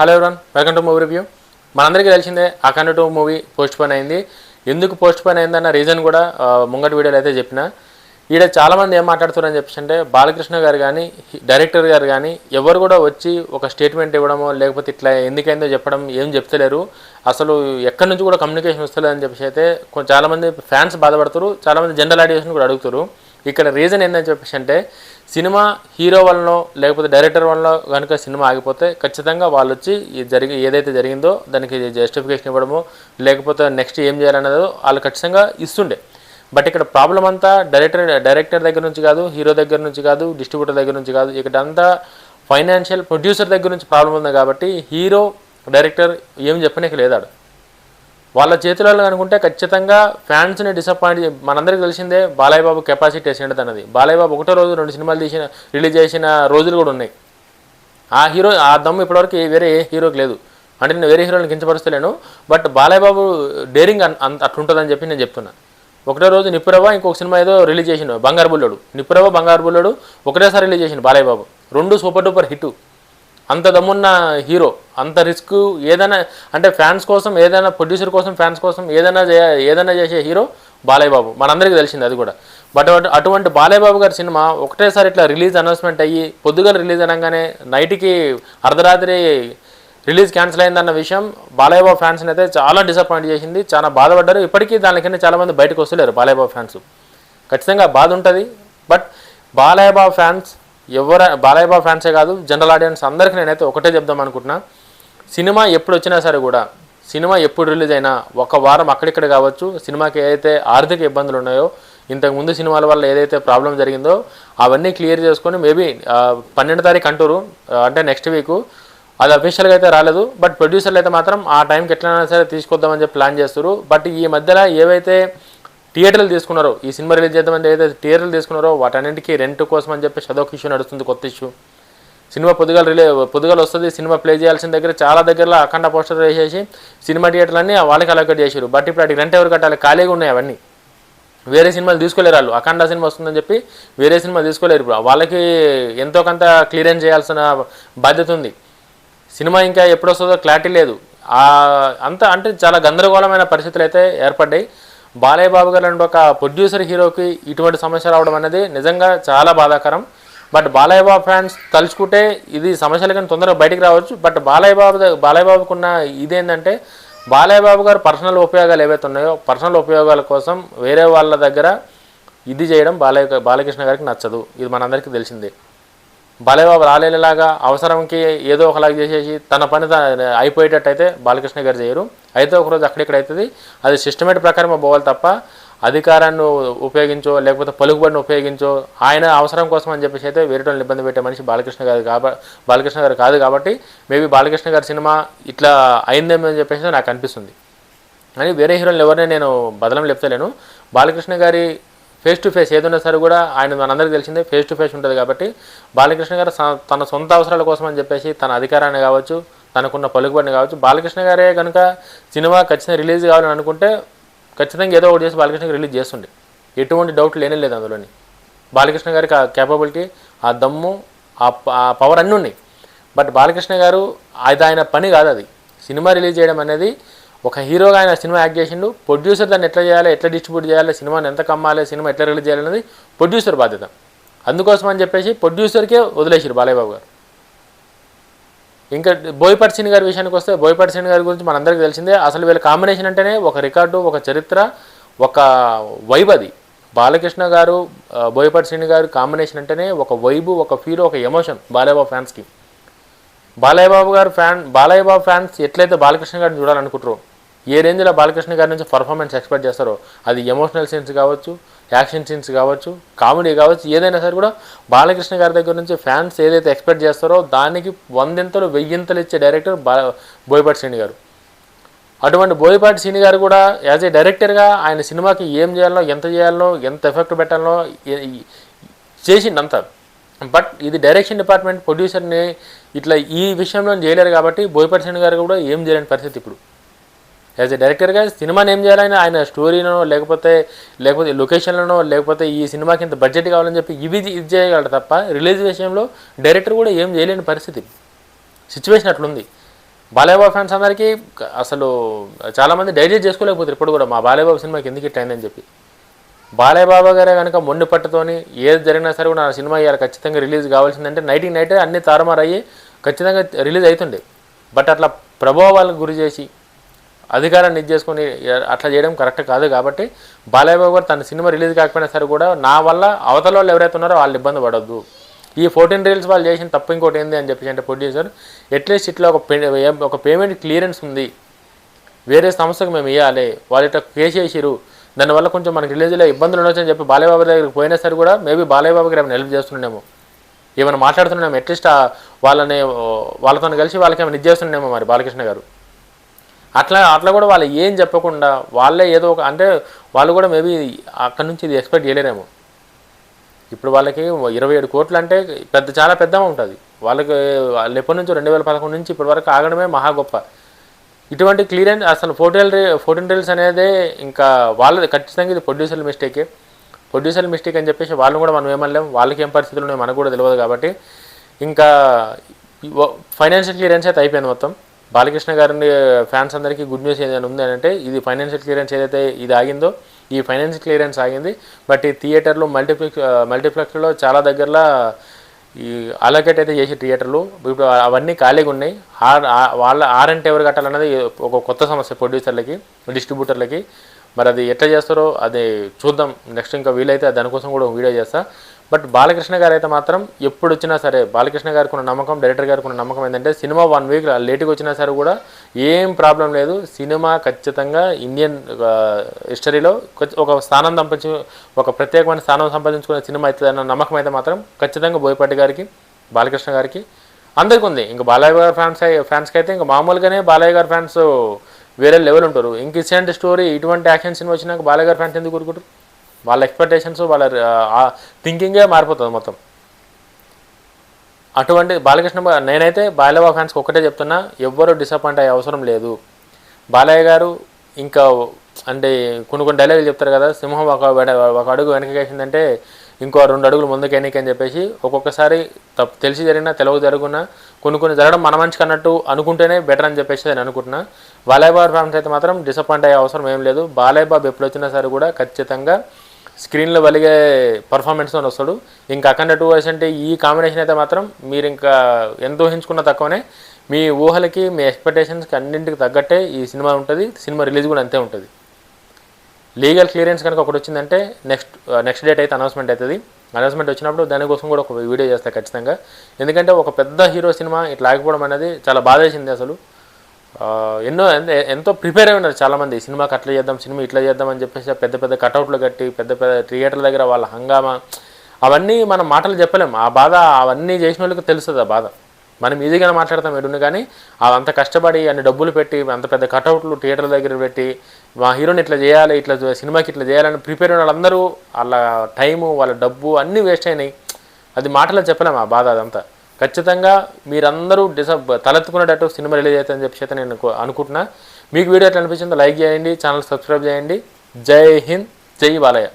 Hello everyone, welcome to movie review. మనందరికీ తెలిసిందే అఖండ 2 movie post phone అయింది. ఎందుకు పోస్ట్ పోన్ అయిందన్న రీజన్ కూడా ముంగటి వీడియోలో అయితే చెప్పిన. ఈడ చాలామంది ఏం మాట్లాడుతున్నారని చెప్పేసి అంటే బాలకృష్ణ గారు కానీ డైరెక్టర్ గారు కానీ ఎవరు కూడా వచ్చి ఒక స్టేట్మెంట్ ఇవ్వడమో లేకపోతే ఇట్లా ఎందుకైందో చెప్పడం ఏం చెప్తలేరు. అసలు ఎక్కడి నుంచి కూడా కమ్యూనికేషన్ వస్తలేదని చెప్పేసి అయితే చాలామంది ఫ్యాన్స్ బాధపడుతారు, చాలామంది జనరల్ ఆడియన్స్ కూడా అడుగుతారు. ఇక్కడ రీజన్ ఏంటని చెప్పేసి అంటే సినిమా హీరో వలనో లేకపోతే డైరెక్టర్ వల్ల కనుక సినిమా ఆగిపోతే ఖచ్చితంగా వాళ్ళు వచ్చి ఏదైతే జరిగిందో దానికి జస్టిఫికేషన్ ఇవ్వడమో లేకపోతే నెక్స్ట్ ఏం చేయాలన్నదో వాళ్ళు ఖచ్చితంగా ఇస్తుండే. బట్ ఇక్కడ ప్రాబ్లం అంతా డైరెక్టర్ దగ్గర నుంచి కాదు, హీరో దగ్గర నుంచి కాదు, డిస్ట్రిబ్యూటర్ దగ్గర నుంచి కాదు, ఇక్కడ అంతా ఫైనాన్షియల్ ప్రొడ్యూసర్ దగ్గర నుంచి ప్రాబ్లం ఉంది. కాబట్టి హీరో డైరెక్టర్ ఏం చెప్పనీకి లేదాడు. వాళ్ళ చేతులలో అనుకుంటే ఖచ్చితంగా ఫ్యాన్స్ని డిసప్పాయింట్. మనందరికీ తెలిసిందే బాలయ్య బాబు కెపాసిటీ వేసిండదు అన్నది. బాలయ్య బాబు ఒకటో రోజు 2 సినిమాలు రిలీజ్ చేసిన రోజులు కూడా ఉన్నాయి. ఆ దమ్ము ఇప్పటివరకు వేరే ఏ హీరోకి లేదు. అంటే నేను వేరే హీరోని కించపరుస్తలేను, బట్ బాలయ్య బాబు డేరింగ్ అట్లుంటుందని చెప్పి నేను చెప్తున్నా. ఒకటో రోజు నిప్పురవ్వ ఇంకొక సినిమా ఏదో రిలీజ్ చేసిండు, బంగారు బుల్లోడు. నిప్పురవ్వ బంగారు బుల్లోడు ఒకటేసారి రిలీజ్ చేసిండు Balayya Babu. 2 super duper hit. అంత దమ్మున్న హీరో, అంత రిస్క్ ఏదైనా అంటే ఫ్యాన్స్ కోసం ఏదైనా, ప్రొడ్యూసర్ కోసం ఫ్యాన్స్ కోసం ఏదైనా చేసే హీరో బాలయ్య బాబు, మనందరికీ తెలిసింది అది కూడా. బట్ అటువంటి బాలయ్య బాబు గారి సినిమా ఒకటేసారి ఇట్లా రిలీజ్ అనౌన్స్మెంట్ అయ్యి పొద్దుగల రిలీజ్ అనగానే నైట్కి అర్ధరాత్రి రిలీజ్ క్యాన్సిల్ అయిందన్న విషయం బాలయ్య బాబు ఫ్యాన్స్ని అయితే చాలా డిసప్పాయింట్ చేసింది, చాలా బాధపడ్డారు. ఇప్పటికీ దానికన్నా చాలామంది బయటకు వస్తలేరు బాలయ్య బాబు ఫ్యాన్స్. ఖచ్చితంగా బాధ ఉంటుంది. బట్ బాలయ్య బాబు ఫ్యాన్స్ బాలయ్య బాబు ఫ్యాన్సే కాదు, జనరల్ ఆడియన్స్ అందరికీ నేనైతే ఒకటే చెప్దాం అనుకుంటున్నా. సినిమా ఎప్పుడు వచ్చినా సరే కూడా, సినిమా ఎప్పుడు రిలీజ్ అయినా ఒక వారం అక్కడిక్కడ కావచ్చు, సినిమాకి ఏదైతే ఆర్థిక ఇబ్బందులు ఉన్నాయో, ఇంతకుముందు సినిమాల వల్ల ఏదైతే ప్రాబ్లం జరిగిందో అవన్నీ క్లియర్ చేసుకొని మేబీ 12 తారీఖు అంటారు, అంటే నెక్స్ట్ వీక్. అది అఫీషియల్గా అయితే రాలేదు. బట్ ప్రొడ్యూసర్లు అయితే మాత్రం ఆ టైంకి ఎట్లైనా సరే తీసుకొద్దామని చెప్పి ప్లాన్ చేస్తారు. బట్ ఈ మధ్యలో ఏవైతే థియేటర్లు తీసుకున్నారో, ఈ సినిమా రిలీజ్ చేద్దామని ఏదైతే థియేటర్లు తీసుకున్నారో వాటన్నింటికి రెంట్ కోసం అని చెప్పి అదొక ఇష్యూ నడుస్తుంది, కొత్త ఇష్యూ. సినిమా పొద్దుగాల వస్తుంది, సినిమా ప్లే చేయాల్సిన దగ్గర చాలా దగ్గరలో అఖండ పోస్టర్ వేసేసి సినిమా థియేటర్లన్నీ వాళ్ళకి అలొకేట్ చేశారు. బట్ ఇప్పుడు అటు రెంట్ ఎవరు కట్టాలి? ఖాళీగా ఉన్నాయి అవన్నీ. వేరే సినిమాలు తీసుకోలేరు వాళ్ళు. అఖండ సినిమా వస్తుందని చెప్పి వేరే సినిమా తీసుకోలేరు. ఇప్పుడు వాళ్ళకి ఎంతో కొంత క్లియరెన్స్ చేయాల్సిన బాధ్యత ఉంది. సినిమా ఇంకా ఎప్పుడు వస్తుందో క్లారిటీ లేదు. అంతా అంటే చాలా గందరగోళమైన పరిస్థితులు అయితే ఏర్పడ్డాయి. బాలయ్య బాబు గారు అంటే ఒక ప్రొడ్యూసర్ హీరోకి ఇటువంటి సమస్య రావడం అనేది నిజంగా చాలా బాధాకరం. బట్ బాలయ్య బాబు ఫ్యాన్స్ తలుచుకుంటే ఇది సమస్యలు కానీ తొందరగా బయటికి రావచ్చు. బట్ బాలయ్య బాబుకున్న ఇదేంటంటే బాలయ్య బాబు గారు పర్సనల్ ఉపయోగాలు ఏవైతే ఉన్నాయో, పర్సనల్ ఉపయోగాల కోసం వేరే వాళ్ళ దగ్గర ఇది చేయడం బాలకృష్ణ గారికి నచ్చదు. ఇది మనందరికీ తెలిసిందే. బాలయ్య బాబు రాలేలాగా అవసరంకి ఏదో ఒకలాగా చేసేసి తన పని అయిపోయేటట్టు అయితే బాలకృష్ణ గారు చేయరు. అయితే ఒకరోజు అక్కడిక్కడ అవుతుంది. అది సిస్టమేటిక్ ప్రకారం పోవాలి తప్ప అధికారాన్ని ఉపయోగించో లేకపోతే పలుకుబడిని ఉపయోగించో ఆయన అవసరం కోసం అని చెప్పేసి అయితే వేరే వాళ్ళని ఇబ్బంది పెట్టే మనిషి బాలకృష్ణ గారు కాదు. కాబట్టి మేబీ బాలకృష్ణ గారి సినిమా ఇట్లా అయిందేమో అని చెప్పేసి నాకు అనిపిస్తుంది. అని వేరే హీరోలు ఎవరిని నేను బదలం చెప్తలేను. బాలకృష్ణ గారి ఫేస్ టు ఫేస్ ఏదైనా సరే కూడా ఆయన మనందరికీ తెలిసిందే ఫేస్ టు ఫేస్ ఉంటుంది. కాబట్టి బాలకృష్ణ గారు తన సొంత అవసరాల కోసం అని చెప్పేసి తన అధికారాన్ని కావచ్చు, తనకున్న పలుకుబడిని కావచ్చు, బాలకృష్ణ గారే కనుక సినిమా ఖచ్చితంగా రిలీజ్ కావాలని అనుకుంటే ఖచ్చితంగా ఏదో ఒకటి చేసి బాలకృష్ణ గారు రిలీజ్ చేస్తుండే. ఎటువంటి డౌట్ లేనే లేదు అందులోని. బాలకృష్ణ గారికి ఆ కేపబిలిటీ, ఆ దమ్ము, ఆ పవర్ అన్నీ ఉన్నాయి. బట్ బాలకృష్ణ గారు అది ఆయన పని కాదు. అది సినిమా రిలీజ్ చేయడం అనేది ఒక హీరోగా ఆయన సినిమా యాక్ట్ చేసిండు. ప్రొడ్యూసర్ దాన్ని ఎట్లా చేయాలి, ఎట్లా డిస్ట్రిబ్యూట్ చేయాలి, సినిమాని ఎంత కమ్మాలి, సినిమా ఎట్లా రిలీజ్ చేయాలనేది ప్రొడ్యూసర్ బాధ్యత. అందుకోసం అని చెప్పేసి ప్రొడ్యూసర్కే వదిలేసారు బాలయ్య బాబు గారు. ఇంకా బోయపాటి శ్రీని గారి విషయానికి వస్తే బోయపాటి శ్రీని గారి గురించి మనందరికీ తెలిసిందే. అసలు వీళ్ళ కాంబినేషన్ అంటేనే ఒక రికార్డు, ఒక చరిత్ర, ఒక వైబ్. అది బాలకృష్ణ గారు బోయపాటి శ్రీని గారు కాంబినేషన్ అంటేనే ఒక వైబు, ఒక ఫీల్, ఒక ఎమోషన్ బాలయ్య బాబు ఫ్యాన్స్కి. బాలయ్య బాబు ఫ్యాన్స్ ఎట్లయితే బాలకృష్ణ గారిని చూడాలనుకుంటారో, ఏ రేంజ్లో బాలకృష్ణ గారి నుంచి పర్ఫార్మెన్స్ ఎక్స్పెక్ట్ చేస్తారో, అది ఎమోషనల్ సీన్స్ కావచ్చు, యాక్షన్ సీన్స్ కావచ్చు, కామెడీ కావచ్చు, ఏదైనా సరే కూడా బాలకృష్ణ గారి దగ్గర నుంచి ఫ్యాన్స్ ఏదైతే ఎక్స్పెక్ట్ చేస్తారో దానికి 100 1000 ఇచ్చే డైరెక్టర్ బోయపాటి శ్రీని గారు. అటువంటి బోయపాటి శ్రీని గారు కూడా యాజ్ ఏ డైరెక్టర్గా ఆయన సినిమాకి ఏం చేయాలో, ఎంత చేయాలో, ఎంత ఎఫెక్ట్ పెట్టాలో చేసిండంతా. బట్ ఇది డైరెక్షన్ డిపార్ట్మెంట్ ప్రొడ్యూసర్ని ఇట్లా ఈ విషయంలో చేయలేరు. కాబట్టి బోయపాటి శ్రీని గారు కూడా ఏం చేయలేని పరిస్థితి ఇప్పుడు. యాజ్ ఎ డైరెక్టర్గా సినిమాని ఏం చేయాలని ఆయన స్టోరీనో లేకపోతే లొకేషన్లనో లేకపోతే ఈ సినిమాకి ఇంత బడ్జెట్ కావాలని చెప్పి ఇది చేయగలరు తప్ప రిలీజ్ విషయంలో డైరెక్టర్ కూడా ఏం చేయలేని పరిస్థితి. సిచ్యువేషన్ అట్లుంది. బాలయ్యబాబు ఫ్యాన్స్ అందరికీ అసలు చాలామంది డైజెస్ట్ చేసుకోలేకపోతారు ఇప్పుడు కూడా, మా బాలయ్యబాబు సినిమాకి ఎందుకు ఇట్ అయిందని చెప్పి. బాలయ్యబాబు గారే కనుక మొండి పట్టుతోని ఏది జరిగినా సరే కూడా నా సినిమా ఇవాళ ఖచ్చితంగా రిలీజ్ కావాల్సిందంటే నైటే అన్ని తారుమారయ్యి ఖచ్చితంగా రిలీజ్ అవుతుండే. బట్ అట్లా ప్రభావాలకు గురి చేసి అధికారాన్ని ఇది చేసుకొని అట్లా చేయడం కరెక్ట్ కాదు. కాబట్టి బాలయ్యబాబు గారు తన సినిమా రిలీజ్ కాకపోయినా సరే కూడా నా వల్ల అవతల వాళ్ళు ఎవరైతే ఉన్నారో వాళ్ళు ఇబ్బంది పడొద్దు, ఈ 14 రీల్స్ వాళ్ళు చేసిన తప్పు ఇంకోటి ఏంది అని చెప్పేసి అంటే ప్రొడ్యూసర్ అట్లీస్ట్ ఇట్లా ఒక పేమెంట్ క్లియరెన్స్ ఉంది, వేరే సంస్థకు మేము ఇవ్వాలి, వాళ్ళు ఇట్లా కేసు చేసిరు, దానివల్ల కొంచెం మనకి రిలీజ్లో ఇబ్బందులు ఉండొచ్చు అని చెప్పి బాలయ్యబాబు దగ్గరికి పోయినా సరే కూడా మేబీ బాలయ్యబాబు గారు ఏమైనా హెల్ప్ చేస్తున్నామేమో, ఏమైనా మాట్లాడుతున్నామో, అట్లీస్ట్ వాళ్ళతో కలిసి వాళ్ళకి ఏమైనా ఇది చేస్తున్నామో మరి బాలకృష్ణ గారు. అట్లా కూడా వాళ్ళు ఏం చెప్పకుండా వాళ్ళే ఏదో ఒక అంటే వాళ్ళు కూడా మేబీ అక్కడి నుంచి ఇది ఎక్స్పెక్ట్ చేయలేరేమో. ఇప్పుడు వాళ్ళకి 27 కోట్లు అంటే చాలా పెద్ద అమౌంట్ అది. వాళ్ళకి ఎప్పటి నుంచో 2011 నుంచి ఇప్పటి వరకు ఆగడమే మహా గొప్ప. ఇటువంటి క్లియరెన్స్ అసలు 14 రీల్స్ అనేది ఇంకా వాళ్ళది ఖచ్చితంగా ఇది ప్రొడ్యూసర్ మిస్టేక్ అని చెప్పేసి వాళ్ళు కూడా మనం ఏమనలేం, వాళ్ళకి ఏం పరిస్థితులు ఉన్నాయో మనకు కూడా తెలియదు. కాబట్టి ఇంకా ఫైనాన్షియల్ క్లియరెన్స్ అయితే అయిపోయింది మొత్తం. బాలకృష్ణ గారిని ఫ్యాన్స్ అందరికీ గుడ్ న్యూస్ ఏదైనా ఉంది అంటే ఇది ఫైనాన్షియల్ క్లియరెన్స్ ఏదైతే ఇది ఆగిందో ఈ ఫైనాన్షియల్ క్లియరెన్స్ ఆగింది. బట్ ఈ థియేటర్లు మల్టీప్లెక్స్లో చాలా దగ్గరలో ఈ అలొకేట్ అయితే చేసే థియేటర్లు ఇప్పుడు అవన్నీ ఖాళీగా ఉన్నాయి. వాళ్ళ ఆరెంట్ ఎవరు కట్టాలన్నది ఒక కొత్త సమస్య ప్రొడ్యూసర్లకి, డిస్ట్రిబ్యూటర్లకి. మరి అది ఎట్లా చేస్తారో అది చూద్దాం. నెక్స్ట్ ఇంకా వీలైతే దానికోసం కూడా వీడియో చేస్తా. బట్ బాలకృష్ణ గారు అయితే మాత్రం ఎప్పుడు వచ్చినా సరే బాలకృష్ణ గారికి ఉన్న నమ్మకం, డైరెక్టర్ గారికి ఉన్న నమ్మకం ఏంటంటే సినిమా 1 వీక్ లేట్గా వచ్చినా సరే కూడా ఏం ప్రాబ్లం లేదు, సినిమా ఖచ్చితంగా ఇండియన్ హిస్టరీలో ఒక స్థానం ఒక ప్రత్యేకమైన స్థానం సంపాదించుకునే సినిమా అవుతుందన్న నమ్మకం అయితే మాత్రం ఖచ్చితంగా బోయపాటి గారికి, బాలకృష్ణ గారికి అందరికీ ఉంది. ఇంకా బాలయ్య గారి ఫ్యాన్స్కి అయితే ఇంకా మామూలుగానే బాలయ్య గారి ఫ్యాన్స్ వేరే లెవెల్ ఉంటారు. ఇంక ఇన్సిడెంట్ స్టోరీ ఇటువంటి యాక్షన్ సినిమా వచ్చినాక బాలయ్య గారి ఫ్యాన్స్ ఎందుకు ఊరుకుంటారు? వాళ్ళ ఎక్స్పెక్టేషన్స్ వాళ్ళ థింకింగే మారిపోతుంది మొత్తం. అటువంటి నేనైతే బాలయ్య ఫ్యాన్స్కి ఒక్కటే చెప్తున్నా, ఎవ్వరూ డిసప్పాయింట్ అయ్యే అవసరం లేదు. బాలయ్య గారు ఇంకా అంటే కొన్ని డైలాగులు చెప్తారు కదా, సింహం ఒక అడుగు వెనక్కి వేసిందంటే ఇంకో 2 అడుగులు ముందుకు అని చెప్పేసి ఒక్కొక్కసారి తెలిసి జరిగినా తెలియక జరుగున్నా కొన్ని జరగడం మన మంచికి అన్నట్టు అనుకుంటేనే బెటర్ అని చెప్పేసి నేను అనుకుంటున్నా. బాలయ్య బాబు ఫ్యాన్స్ అయితే మాత్రం డిసప్పాయింట్ అయ్యే అవసరం ఏం లేదు. బాలయ్య బాబు ఎప్పుడు వచ్చినా సరే కూడా ఖచ్చితంగా స్క్రీన్లో వెలిగే పర్ఫార్మెన్స్తో వస్తాడు. ఇంకా అఖండ 2 అంటే ఈ కాంబినేషన్ అయితే మాత్రం మీరు ఇంకా ఎంత ఊహించుకున్నా తక్కువనే. మీ ఊహలకి మీ ఎక్స్పెక్టేషన్స్కి అన్నింటికి తగ్గట్టే ఈ సినిమా ఉంటుంది. సినిమా రిలీజ్ కూడా అంతే ఉంటుంది. లీగల్ క్లియరెన్స్ కనుక ఒకటి వచ్చిందంటే నెక్స్ట్ డేట్ అయితే అనౌన్స్మెంట్ అవుతుంది. అనౌన్స్మెంట్ వచ్చినప్పుడు దానికోసం కూడా ఒక వీడియో చేస్తాను ఖచ్చితంగా. ఎందుకంటే ఒక పెద్ద హీరో సినిమా ఇట్లా ఆగిపోవడం అనేది చాలా బాధ వేసింది. అసలు ఎంతో ప్రిపేర్ అయి ఉన్నారు చాలామంది, సినిమాకి అట్లా చేద్దాం, సినిమా ఇట్లా చేద్దాం అని చెప్పేసి పెద్ద కట్అవుట్లు కట్టి పెద్ద థియేటర్ల దగ్గర వాళ్ళ హంగామా అవన్నీ మనం మాటలు చెప్పలేం. ఆ బాధ అవన్నీ చేసిన వాళ్ళకి తెలుస్తుంది. ఆ బాధ మనం ఈజీగానే మాట్లాడతాం ఎడుని, కానీ అంత కష్టపడి అన్ని డబ్బులు పెట్టి అంత పెద్ద కట్అవుట్లు థియేటర్ల దగ్గర పెట్టి మా హీరోని ఇట్లా చేయాలి, ఇట్లా సినిమాకి ఇట్లా చేయాలని ప్రిపేర్ అయిన వాళ్ళందరూ వాళ్ళ టైము వాళ్ళ డబ్బు అన్నీ వేస్ట్ అయినాయి. అది మాటలో చెప్పలేము ఆ బాధ. అదంతా ఖచ్చితంగా మీరందరూ తలెత్తుకునేటట్టు సినిమా రిలీజ్ అవుతుందని చెప్పి నేను అనుకుంటున్నా. మీకు వీడియో ఎట్లా అనిపించిందో లైక్ చేయండి, ఛానల్ సబ్స్క్రైబ్ చేయండి. జై హింద్, జై బాలయ్య.